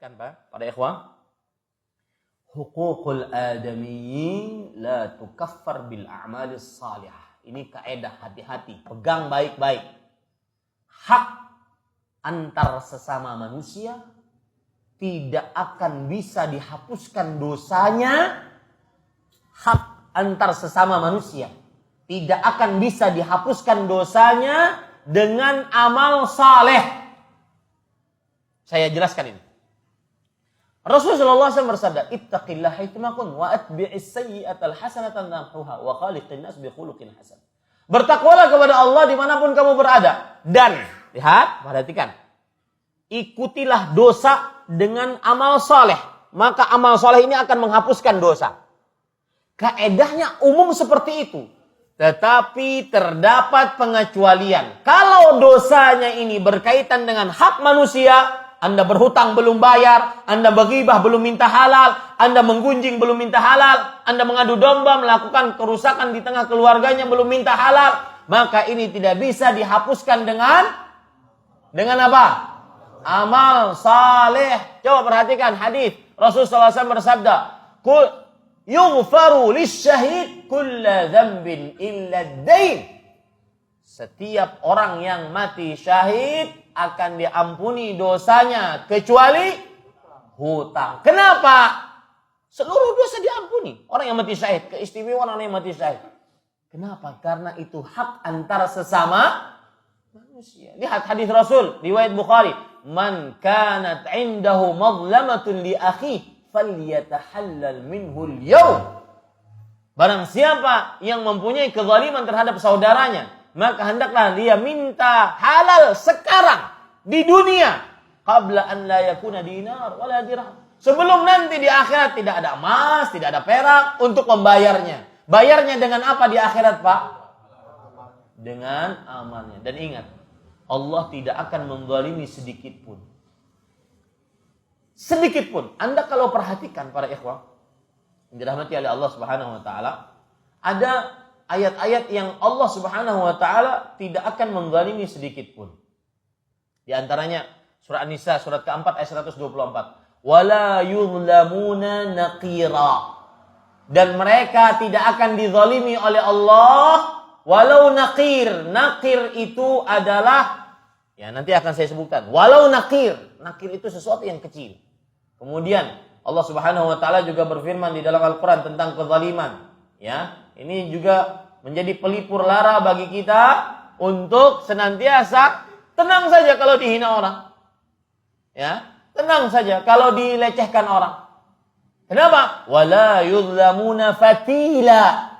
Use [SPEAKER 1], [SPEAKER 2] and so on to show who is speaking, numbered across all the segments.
[SPEAKER 1] Kan Pak, pada ikhwah, huququl adamiyyin la tukaffar bil a'malis salihah. Ini kaidah, hati-hati, pegang baik-baik. Hak antar sesama manusia tidak akan bisa dihapuskan dosanya. Hak antar sesama manusia tidak akan bisa dihapuskan dosanya dengan amal saleh. Saya jelaskan ini. Rasulullah SAW bersabda, "Ittaqillah haitsuma kun wa atbi'is sayyi'atal hasanatan tamhuha wa khaliqin nas bi khuluqin hasan." Bertakwalah kepada Allah dimanapun kamu berada, dan lihat, perhatikan, ikutilah dosa dengan amal saleh, maka amal saleh ini akan menghapuskan dosa. Kaedahnya umum seperti itu, tetapi terdapat pengecualian. Kalau dosanya ini berkaitan dengan hak manusia, Anda berhutang belum bayar, Anda berghibah belum minta halal, Anda menggunjing belum minta halal, Anda mengadu domba, melakukan kerusakan di tengah keluarganya belum minta halal, maka ini tidak bisa dihapuskan dengan apa? Amal saleh. Coba perhatikan hadis Rasulullah SAW bersabda, yughfaru lisyahid kulla dzambin illa ad-dain. Setiap orang yang mati syahid akan diampuni dosanya kecuali hutang. Kenapa? Seluruh dosa diampuni. Orang yang mati syahid, keistimewaan orang yang mati syahid. Kenapa? Karena itu hak antara sesama manusia. Lihat hadis Rasul riwayat Bukhari, "Man kanat 'indahu madlamatun li akhihi falyatahallal minhu al-yawm." Barang siapa yang mempunyai kezaliman terhadap saudaranya, maka hendaklah dia minta halal sekarang di dunia, qabla an la yakuna dinar wala dirham. Sebelum nanti di akhirat tidak ada emas, tidak ada perak untuk membayarnya. Bayarnya dengan apa di akhirat, Pak? Dengan amalnya. Dan ingat, Allah tidak akan menzalimi sedikit pun. Sedikit pun. Anda kalau perhatikan para ikhwah yang dirahmati oleh Allah Subhanahu wa taala, ada ayat-ayat yang Allah Subhanahu wa taala tidak akan menzalimi sedikit pun. Di antaranya surah An-Nisa surat keempat ayat 124. Wala yuzlamuna naqira. Dan mereka tidak akan dizalimi oleh Allah walau naqir. Naqir itu adalah, ya nanti akan saya sebutkan. Walau naqir. Naqir itu sesuatu yang kecil. Kemudian Allah Subhanahu wa taala juga berfirman di dalam Al-Qur'an tentang kezaliman. Ya, ini juga menjadi pelipur lara bagi kita untuk senantiasa tenang saja kalau dihina orang. Ya, tenang saja kalau dilecehkan orang. Kenapa? Wala yuzlamuna fatila.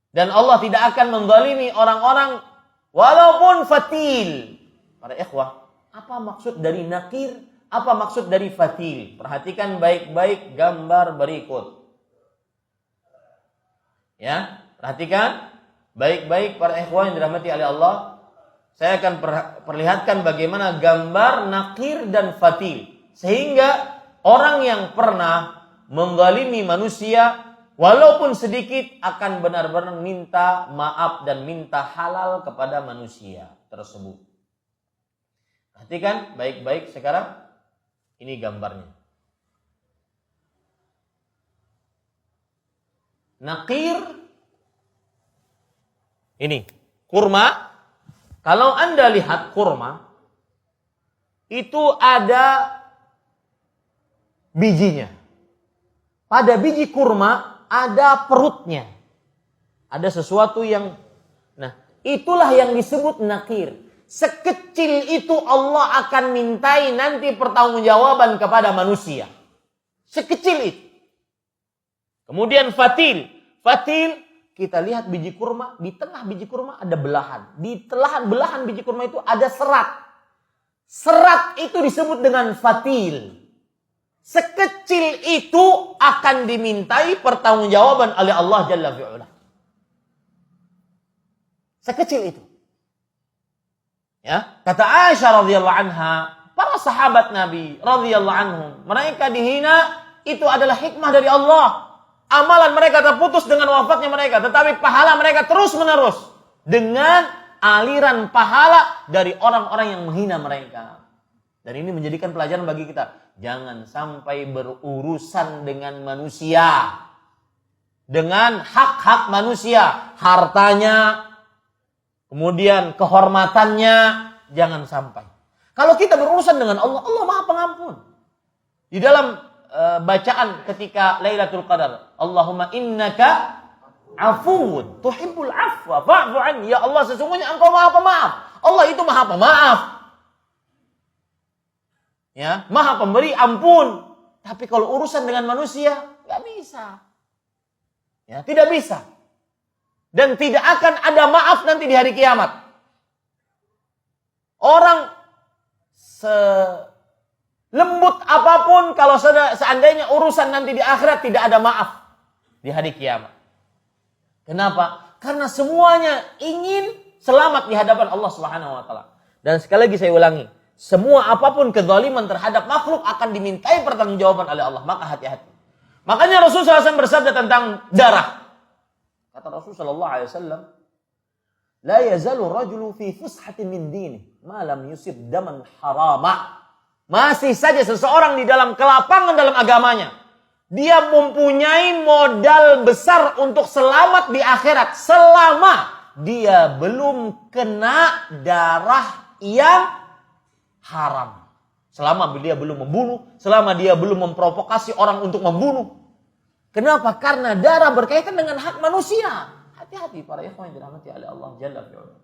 [SPEAKER 1] Dan Allah tidak akan menzalimi orang-orang walaupun fatil. Para ikhwah, apa maksud dari nakir? Apa maksud dari fatil? Perhatikan baik-baik gambar berikut. Ya, perhatikan baik-baik para ikhwan yang dirahmati oleh Allah. Saya akan perlihatkan bagaimana gambar nakir dan fatil, sehingga orang yang pernah mengghalimi manusia walaupun sedikit akan benar-benar minta maaf dan minta halal kepada manusia tersebut. Perhatikan baik-baik sekarang. Ini gambarnya. Nakir. Ini kurma. Kalau Anda lihat kurma, itu ada bijinya. Pada biji kurma ada perutnya. Ada sesuatu yang, nah itulah yang disebut nakir. Sekecil itu Allah akan mintai nanti pertanggungjawaban kepada manusia. Sekecil itu. Kemudian fatil. Fatil, kita lihat biji kurma, di tengah biji kurma ada belahan. Di belahan biji kurma itu ada serat. Serat itu disebut dengan fatil. Sekecil itu akan dimintai pertanggungjawaban oleh Allah Jalla fi'ula. Sekecil itu. Ya, kata Aisyah radhiyallahu anha, para sahabat Nabi radhiyallahu anhum, mereka dihina itu adalah hikmah dari Allah. Amalan mereka terputus dengan wafatnya mereka, tetapi pahala mereka terus menerus dengan aliran pahala dari orang-orang yang menghina mereka. Dan ini menjadikan pelajaran bagi kita. Jangan sampai berurusan dengan manusia. Dengan hak-hak manusia. Hartanya, kemudian kehormatannya, jangan sampai. Kalau kita berurusan dengan Allah, Allah Maha Pengampun. Di dalam bacaan ketika Lailatul Qadar, Allahumma innaka afuwun tuhibbul afwa fa'fu anni. Ya Allah, sesungguhnya Engkau Maha Pemaaf. Allah itu Maha Pemaaf. Ya, Maha Pemberi ampun. Tapi kalau urusan dengan manusia, nggak bisa. Ya, tidak bisa. Dan tidak akan ada maaf nanti di hari kiamat. Orang selembut apapun, kalau seandainya urusan nanti di akhirat tidak ada maaf di hari kiamat. Kenapa? Karena semuanya ingin selamat di hadapan Allah Subhanahu wa taala. Dan sekali lagi saya ulangi, semua apapun kezaliman terhadap makhluk akan dimintai pertanggungjawaban oleh Allah. Maka hati-hati. Makanya Rasulullah SAW bersabda tentang darah. Kata Rasulullah SAW, la yazalu rajulu fi fushatin min dini ma lam yusib daman harama. Masih saja seseorang di dalam kelapangan dalam agamanya. Dia mempunyai modal besar untuk selamat di akhirat selama dia belum kena darah yang haram. Selama dia belum membunuh, selama dia belum memprovokasi orang untuk membunuh. Kenapa? Karena darah berkaitan dengan hak manusia. Hati-hati para ikhwan yang dirahmati oleh Allah Jalla fi'ala.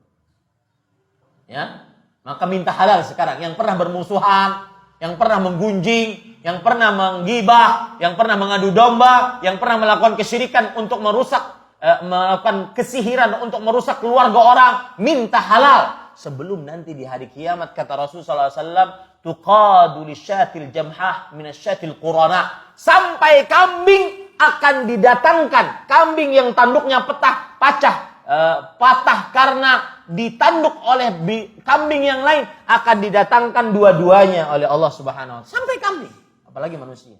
[SPEAKER 1] Ya, maka minta halal sekarang. Yang pernah bermusuhan, yang pernah menggunjing, yang pernah menggibah, yang pernah mengadu domba, yang pernah melakukan kesyirikan untuk melakukan kesihiran untuk merusak keluarga orang, minta halal. Sebelum nanti di hari kiamat, kata Rasulullah SAW, tuqadu lisyatil jamhah minasyatil qurana. Sampai kambing akan didatangkan. Kambing yang tanduknya patah karena ditanduk oleh kambing yang lain, akan didatangkan dua-duanya oleh Allah Subhanahu wa taala. Sampai kambing, apalagi manusia.